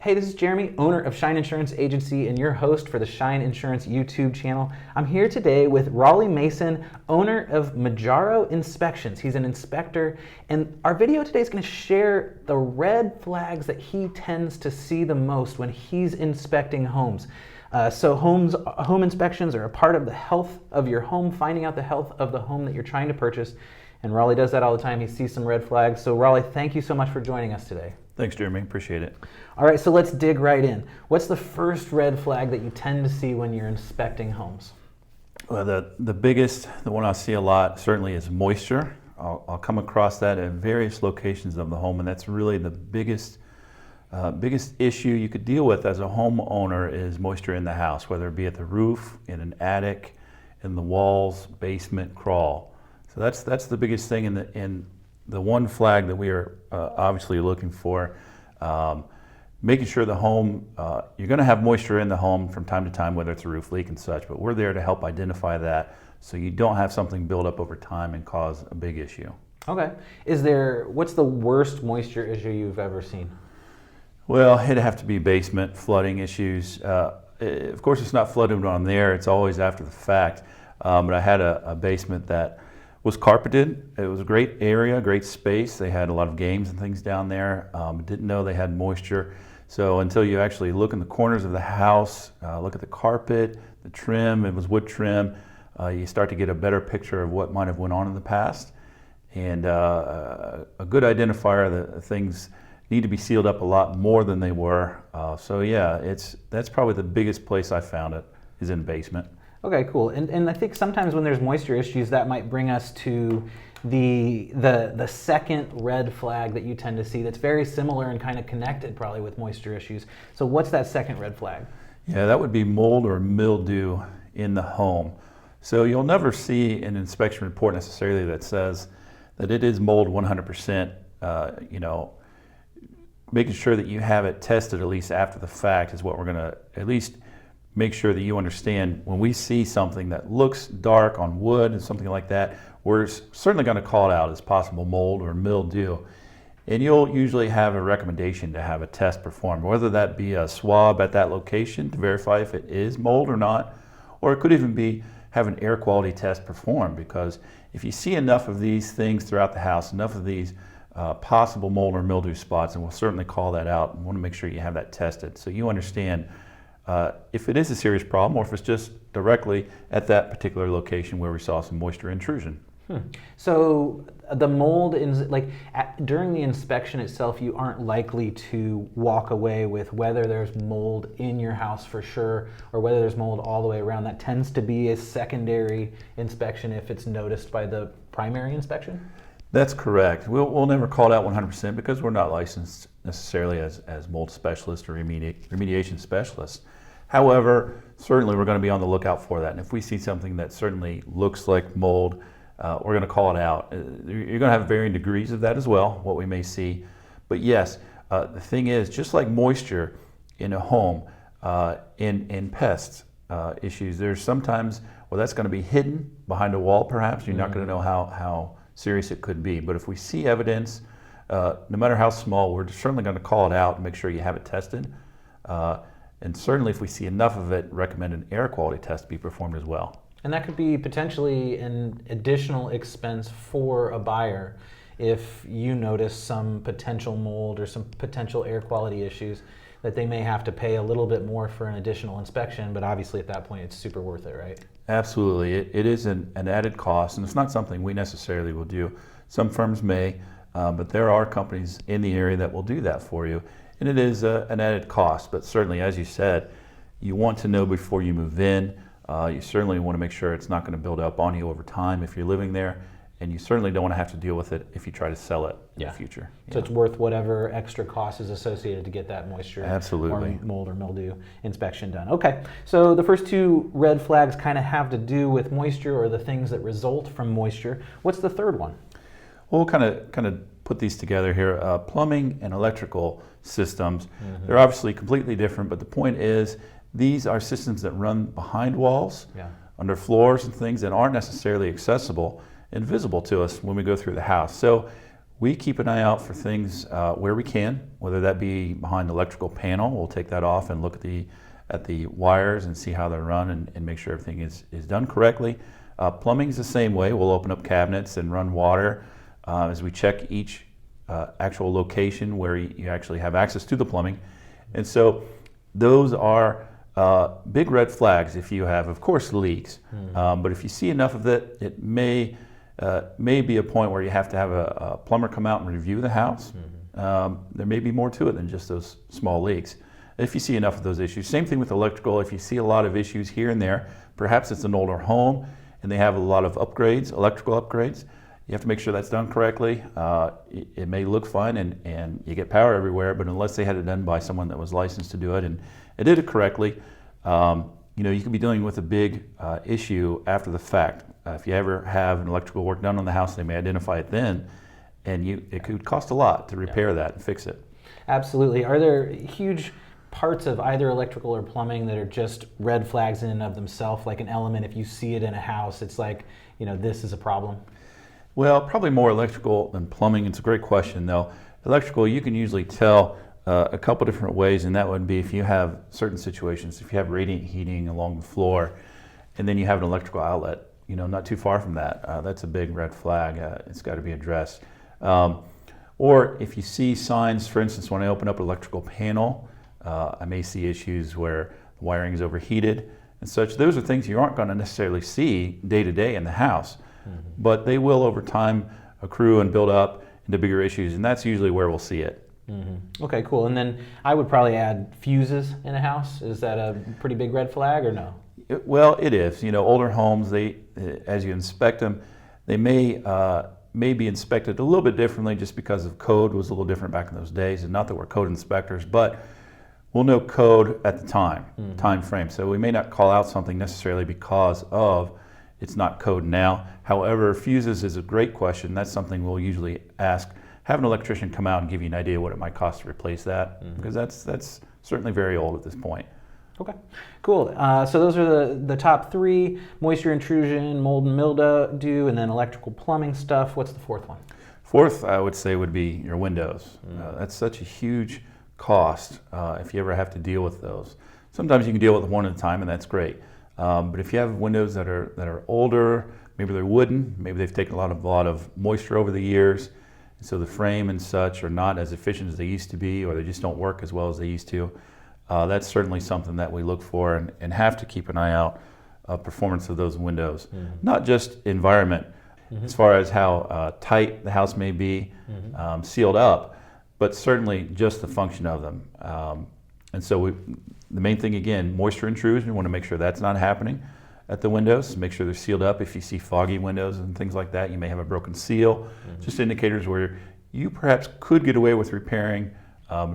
Hey, this is Jeremy, owner of Shine Insurance Agency and your host for the Shine Insurance YouTube channel. I'm here today with Rollie Mason, owner of Mejaro Inspections. He's an inspector, and our video today is going to share the red flags that he tends to see the most when he's inspecting homes. Home inspections are a part of the health of your home, finding out the health of the home that you're trying to purchase. And Rollie does that all the time. He sees some red flags. So Rollie, thank you so much for joining us today. Thanks, Jeremy. Appreciate it. All right, so let's dig right in. What's the first red flag that you tend to see when you're inspecting homes? Well, the biggest, the one I see a lot certainly is moisture. I'll come across that at various locations of the home, and that's really the biggest issue you could deal with as a homeowner is moisture in the house, whether it be at the roof, in an attic, in the walls, basement, crawl. So that's the biggest thing in the one flag that we are obviously looking for. Making sure the home, you're going to have moisture in the home from time to time, whether it's a roof leak and such, but we're there to help identify that so you don't have something build up over time and cause a big issue. Okay. What's the worst moisture issue you've ever seen? Well, it'd have to be basement flooding issues. Of course, it's not flooded on there, it's always after the fact. But I had a basement that was carpeted. It was a great area, great space. They had a lot of games and things down there. Didn't know they had moisture. So until you actually look in the corners of the house, look at the carpet, the trim, it was wood trim, you start to get a better picture of what might have went on in the past. And a good identifier that things need to be sealed up a lot more than they were. So yeah, that's probably the biggest place I found it, is in basement. Okay, cool. And I think sometimes when there's moisture issues, that might bring us to the second red flag that you tend to see that's very similar and kind of connected probably with moisture issues. So what's that second red flag? Yeah, that would be mold or mildew in the home. So you'll never see an inspection report necessarily that says that it is mold 100%. Making sure that you have it tested at least after the fact is what we're going to at least make sure that you understand. When we see something that looks dark on wood and something like that, we're certainly going to call it out as possible mold or mildew. And you'll usually have a recommendation to have a test performed, whether that be a swab at that location to verify if it is mold or not, or it could even be have an air quality test performed, because if you see enough of these things throughout the house, enough of these possible mold or mildew spots, and we'll certainly call that out and want to make sure you have that tested so you understand if it is a serious problem or if it's just directly at that particular location where we saw some moisture intrusion. So the mold, during the inspection itself, you aren't likely to walk away with whether there's mold in your house for sure or whether there's mold all the way around. That tends to be a secondary inspection if it's noticed by the primary inspection? That's correct. We'll never call it out 100% because we're not licensed necessarily as mold specialists or remediation specialists. However, certainly we're going to be on the lookout for that. And if we see something that certainly looks like mold, we're going to call it out. You're going to have varying degrees of that as well, what we may see. But yes, the thing is, just like moisture in a home, in pest issues, there's sometimes where that's going to be hidden behind a wall perhaps. You're not going to know how serious it could be. But if we see evidence, no matter how small, we're certainly going to call it out and make sure you have it tested. And certainly if we see enough of it, recommend an air quality test be performed as well. And that could be potentially an additional expense for a buyer if you notice some potential mold or some potential air quality issues, that they may have to pay a little bit more for an additional inspection, but obviously at that point it's super worth it, right? Absolutely. It is an added cost, and it's not something we necessarily will do. Some firms may, but there are companies in the area that will do that for you. And it is an added cost, but certainly, as you said, you want to know before you move in. You certainly want to make sure it's not going to build up on you over time if you're living there, and you certainly don't want to have to deal with it if you try to sell it in the future. So it's worth whatever extra cost is associated to get that moisture Absolutely. or mold or mildew inspection done. Okay, so the first two red flags kind of have to do with moisture or the things that result from moisture. What's the third one? We'll kind of put these together here. Plumbing and electrical systems, they're obviously completely different, but the point is these are systems that run behind walls, under floors and things that aren't necessarily accessible and visible to us when we go through the house. So We keep an eye out for things where we can, whether that be behind the electrical panel. We'll take that off and look at the wires and see how they're run and make sure everything is done correctly. Plumbing is the same way. We'll open up cabinets and run water as we check each actual location where you actually have access to the plumbing. And so those are big red flags if you have, of course, leaks. But if you see enough of it, it may be a point where you have to have a plumber come out and review the house. There may be more to it than just those small leaks. If you see enough of those issues. Same thing with electrical. If you see a lot of issues here and there, perhaps it's an older home and they have a lot of upgrades, electrical upgrades. You have to make sure that's done correctly. It may look fine and you get power everywhere, but unless they had it done by someone that was licensed to do it and did it correctly, you could be dealing with a big issue after the fact. If you ever have an electrical work done on the house, they may identify it then, and it could cost a lot to repair that and fix it. Absolutely. Are there huge parts of either electrical or plumbing that are just red flags in and of themselves, like an element, if you see it in a house, it's like, this is a problem? Well, probably more electrical than plumbing. It's a great question, though. Electrical, you can usually tell a couple different ways, and that would be if you have certain situations, if you have radiant heating along the floor, and then you have an electrical outlet, not too far from that. That's a big red flag. It's got to be addressed. Or if you see signs, for instance, when I open up an electrical panel, I may see issues where the wiring is overheated and such. Those are things you aren't going to necessarily see day to day in the house, but they will over time accrue and build up into bigger issues, and that's usually where we'll see it. Okay, cool. And then I would probably add fuses in a house. Is that a pretty big red flag or no? Well, it is. Older homes, as you inspect them, they may be inspected a little bit differently just because of code was a little different back in those days. And not that we're code inspectors, but we'll know code at the time frame. So we may not call out something necessarily because of it's not code now. However, fuses is a great question. That's something we'll usually ask. Have an electrician come out and give you an idea what it might cost to replace that, because that's certainly very old at this point. Okay, cool. So those are the top three: moisture intrusion, mold and mildew, and then electrical plumbing stuff. What's the fourth one? Fourth, I would say, would be your windows. That's such a huge cost if you ever have to deal with those. Sometimes you can deal with one at a time, and that's great. But if you have windows that are older, maybe they're wooden, maybe they've taken a lot of moisture over the years, and so the frame and such are not as efficient as they used to be, or they just don't work as well as they used to. That's certainly something that we look for and have to keep an eye out performance of those windows. Not just environment, as far as how tight the house may be, sealed up, but certainly just the function of them. And so the main thing, again, moisture intrusion, we want to make sure that's not happening at the windows. Make sure they're sealed up. If you see foggy windows and things like that, you may have a broken seal. Just indicators where you perhaps could get away with repairing.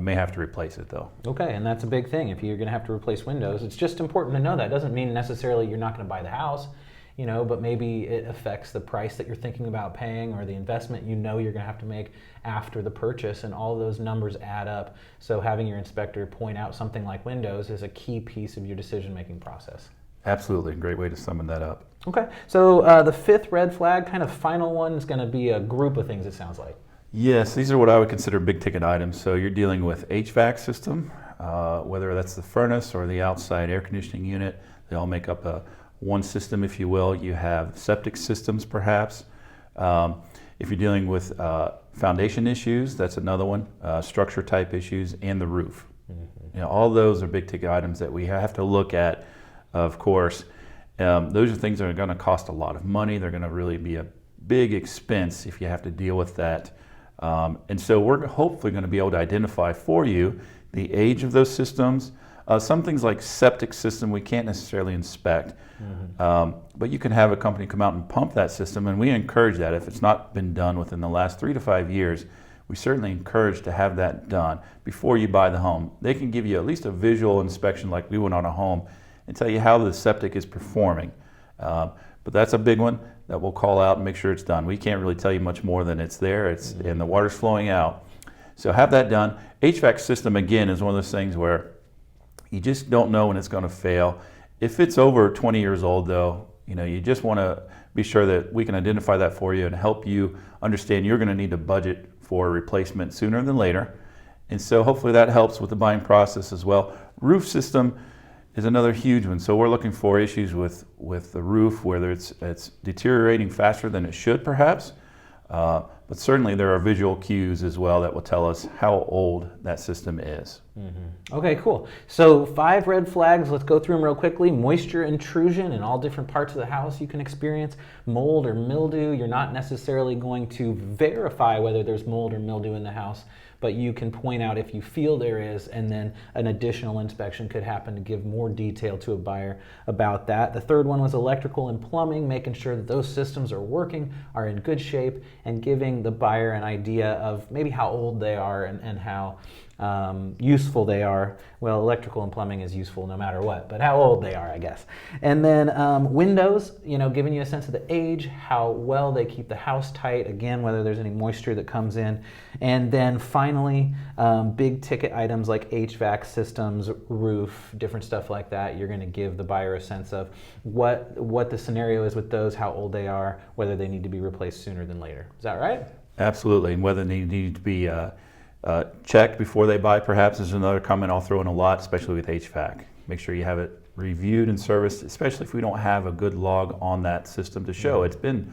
May have to replace it though. Okay, and that's a big thing. If you're going to have to replace windows, it's just important to know that. It doesn't mean necessarily you're not going to buy the house, but maybe it affects the price that you're thinking about paying or the investment you're going to have to make after the purchase, and all of those numbers add up. So having your inspector point out something like windows is a key piece of your decision-making process. Absolutely, great way to sum that up. Okay, so the fifth red flag, kind of final one, is going to be a group of things, it sounds like. Yes, these are what I would consider big ticket items. So you're dealing with HVAC system, whether that's the furnace or the outside air conditioning unit. They all make up one system, if you will. You have septic systems, perhaps. If you're dealing with foundation issues, that's another one. Structure type issues, and the roof. All those are big ticket items that we have to look at. Of course, those are things that are going to cost a lot of money. They're going to really be a big expense if you have to deal with that. And so we're hopefully going to be able to identify for you the age of those systems. Some things like septic system we can't necessarily inspect, but you can have a company come out and pump that system, and we encourage that. If it's not been done within the last 3 to 5 years, we certainly encourage to have that done before you buy the home. They can give you at least a visual inspection like we would on a home and tell you how the septic is performing. But that's a big one that we'll call out and make sure it's done. We can't really tell you much more than it's there, and the water's flowing out. So have that done. HVAC system, again, is one of those things where you just don't know when it's going to fail. If it's over 20 years old, though, you just want to be sure that we can identify that for you and help you understand you're going to need to budget for replacement sooner than later. And so hopefully that helps with the buying process as well. Roof system is another huge one. So we're looking for issues with the roof, whether it's deteriorating faster than it should perhaps, but certainly there are visual cues as well that will tell us how old that system is. Okay, cool. So 5 red flags, let's go through them real quickly. Moisture intrusion in all different parts of the house you can experience. Mold or mildew, you're not necessarily going to verify whether there's mold or mildew in the house, but you can point out if you feel there is, and then an additional inspection could happen to give more detail to a buyer about that. The third one was electrical and plumbing, making sure that those systems are working, are in good shape, and giving the buyer an idea of maybe how old they are and how useful they are. Well, electrical and plumbing is useful no matter what, but how old they are, I guess. And then windows, giving you a sense of the age, how well they keep the house tight, again, whether there's any moisture that comes in. And then finally, big ticket items like HVAC systems, roof, different stuff like that. You're going to give the buyer a sense of what the scenario is with those, how old they are, whether they need to be replaced sooner than later. Is that right? Absolutely, and whether they need to be checked before they buy perhaps is another comment I'll throw in a lot, especially with HVAC. Make sure you have it reviewed and serviced, especially if we don't have a good log on that system to show it's been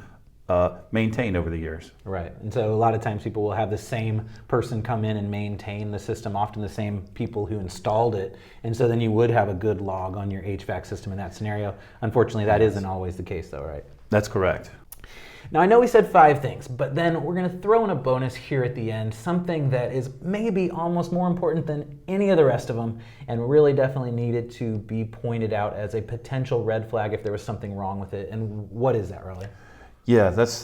maintained over the years. Right, and so a lot of times people will have the same person come in and maintain the system, often the same people who installed it, and so then you would have a good log on your HVAC system in that scenario. Unfortunately, that isn't always the case though, right? That's correct. Now I know we said 5 things, but then we're going to throw in a bonus here at the end, something that is maybe almost more important than any of the rest of them, and really definitely needed to be pointed out as a potential red flag if there was something wrong with it. And what is that, Rollie? Yeah, that's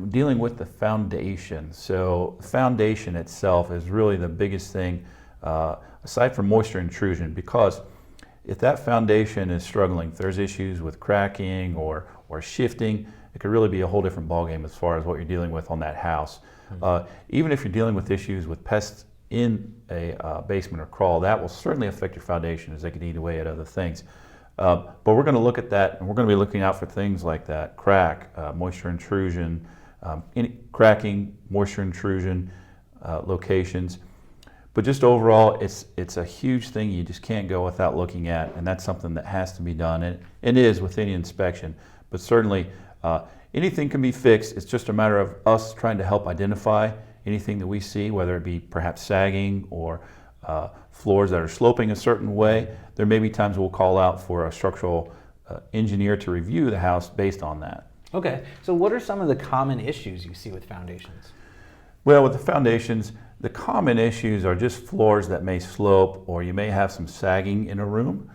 dealing with the foundation. So the foundation itself is really the biggest thing, aside from moisture intrusion, because if that foundation is struggling, if there's issues with cracking or shifting, it could really be a whole different ballgame as far as what you're dealing with on that house. Even if you're dealing with issues with pests in a basement or crawl, that will certainly affect your foundation as they can eat away at other things. But we're going to look at that, and we're going to be looking out for things like that: crack, moisture intrusion, any cracking, moisture intrusion, locations. But just overall, it's a huge thing you just can't go without looking at, and that's something that has to be done, and it is with any inspection. But certainly, anything can be fixed. It's just a matter of us trying to help identify anything that we see, whether it be perhaps sagging or floors that are sloping a certain way. There may be times we'll call out for a structural engineer to review the house based on that. Okay, so what are some of the common issues you see with foundations? Well, with the foundations, the common issues are just floors that may slope, or you may have some sagging in a room,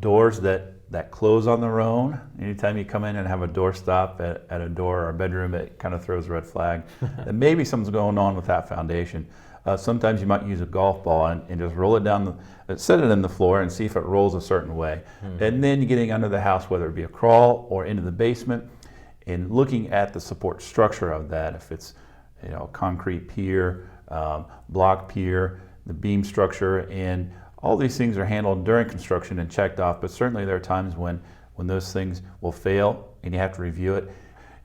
doors that close on their own. Anytime you come in and have a door stop at a door or a bedroom, it kind of throws a red flag. And maybe something's going on with that foundation. Sometimes you might use a golf ball and just roll it down, set it in the floor and see if it rolls a certain way. And then getting under the house, whether it be a crawl or into the basement, and looking at the support structure of that. If it's a concrete pier, block pier, the beam structure, and all these things are handled during construction and checked off, but certainly there are times when those things will fail and you have to review it.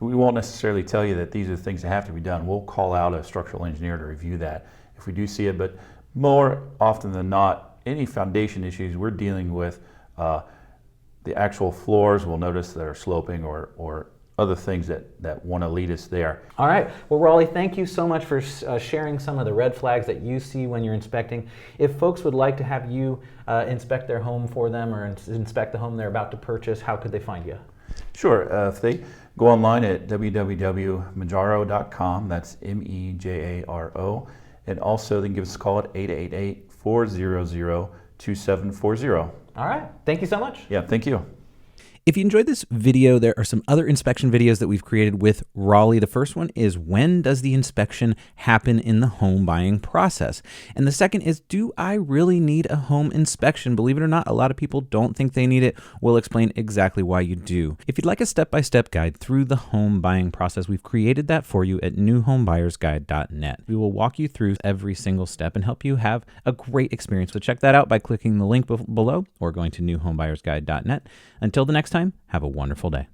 We won't necessarily tell you that these are the things that have to be done. We'll call out a structural engineer to review that if we do see it, but more often than not, any foundation issues we're dealing with, the actual floors we'll notice that are sloping or other things that want to lead us there. All right. Well, Rollie, thank you so much for sharing some of the red flags that you see when you're inspecting. If folks would like to have you inspect their home for them or inspect the home they're about to purchase, how could they find you? Sure. If they go online at www.mejaro.com, that's MEJARO, and also they can give us a call at 888-400-2740. All right. Thank you so much. Yeah, thank you. If you enjoyed this video, there are some other inspection videos that we've created with Rollie. The first one is, when does the inspection happen in the home buying process? And the second is, do I really need a home inspection? Believe it or not, a lot of people don't think they need it. We'll explain exactly why you do. If you'd like a step-by-step guide through the home buying process, we've created that for you at newhomebuyersguide.net. We will walk you through every single step and help you have a great experience. So check that out by clicking the link below or going to newhomebuyersguide.net. Until the next time, have a wonderful day.